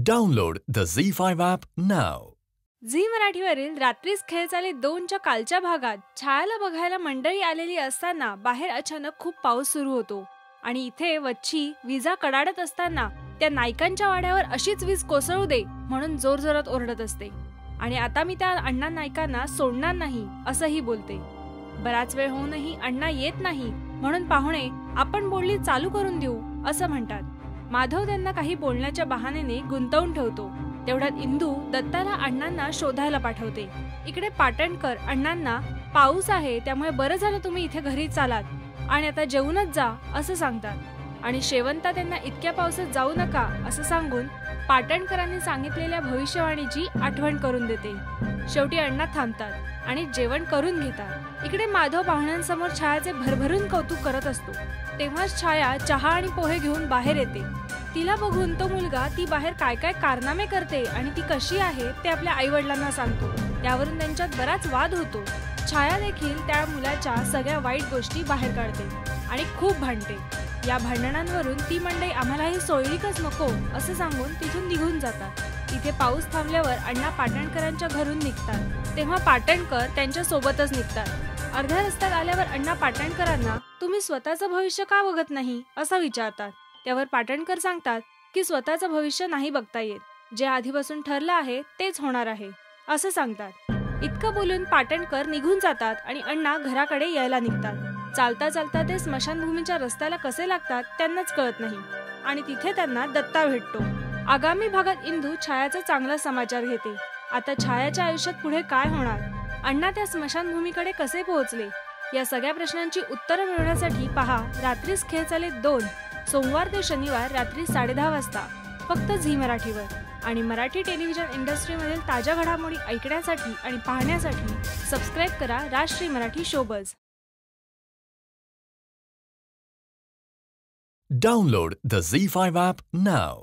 Download the Z5 app now. Zee मराठीवरील रात्रीच खेळ चाले 2च्या कालच्या भागात छायाला बघायला मंडळी आलेली असताना बाहेर अचानक खूप पाऊस सुरू होतो आणि इथे वच्छी विजा कडाडत असताना त्या नायकांच्या वाड्यावर अशीच वीज कोसळू दे म्हणून जोरजोरात ओरडत असते आणि आता मी त्या अण्णा नायकांना सोडणार नाही असंही बोलते. बराच वेळ होऊनही अण्णा येत नाही म्हणून पाहुणे आपण बोलणी चालू करून देऊ असं म्हणतात. माधव त्यांना काही बोलण्याच्या बहाण्याने गुंतवून ठेवतो. तेवढ्यात इंदू दत्ताला अण्णांना शोधायला पाठवते. इकडे पाटणकर अण्णांना पाऊस आहे त्यामुळे बरं झालं तुम्ही इथे घरी चालात आणि आता जेवूनच जा असं सांगतात आणि शेवंता त्यांना इतक्या पावसात जाऊ नका असं सांगून पाटणकरांनी सांगितलेल्या भविष्यवाणीची आठवण करून देते. शेवटी अण्णा थांबतात आणि जेवण करून घेतात. इकडे माधव पाहुण्यांसमोर छायाचे भरभरून कौतुक करत असतो. तेव्हाच छाया चहा आणि पोहे घेऊन बाहेर येते. तिला बघून तो मुलगा ती बाहेर काय काय कारनामे करते आणि ती कशी आहे ते आपल्या आईवडिलांना सांगतो. त्यावरून त्यांच्यात बराच वाद होतो. छाया देखील त्या मुलाच्या सगळ्या वाईट गोष्टी बाहेर काढते आणि खूप भांडते. या भांडणांवरून ती मंडळी आम्हालाही सोयरीकच नको असं सांगून तिथून निघून जातात. इथे पाऊस थांबल्यावर अण्णा पाटणकरांच्या घरून निघतात. तेव्हा पाटणकर त्यांच्या सोबतच निघतात. अर्ध्या रस्त्यात आल्यावर अण्णा पाटणकरांना तुम्ही स्वतःचं भविष्य का बघत नाही असं विचारतात. त्यावर पाटणकर सांगतात की स्वतःचं भविष्य नाही बघता येत, जे आधीपासून ठरलं आहे तेच होणार आहे असं सांगतात. इतकं बोलून पाटणकर निघून जातात आणि अण्णा घराकडे यायला निघतात. चालता चालता ते स्मशानभूमीच्या रस्त्याला कसे लागतात त्यांनाच कळत नाही आणि तिथे त्यांना दत्ता भेटतो. आगामी भागात इंदू छायाचा चांगला समाचार घेते. आता छायाच्या आयुष्यात पुढे काय होणार, अण्णा त्या स्मशानभूमीकडे कसे पोहोचले, या सगळ्या प्रश्नांची उत्तरं मिळवण्यासाठी पहा रात्रीच खेळ चाले 2 सोमवार ते शनिवार रात्री 10:30 वाजता फक्त झी मराठीवर. आणि मराठी टेलिव्हिजन इंडस्ट्रीमधील ताज्या घडामोडी ऐकण्यासाठी आणि पाहण्यासाठी सबस्क्राईब करा राष्ट्रीय Marathi showbiz. Download the Z5 app now.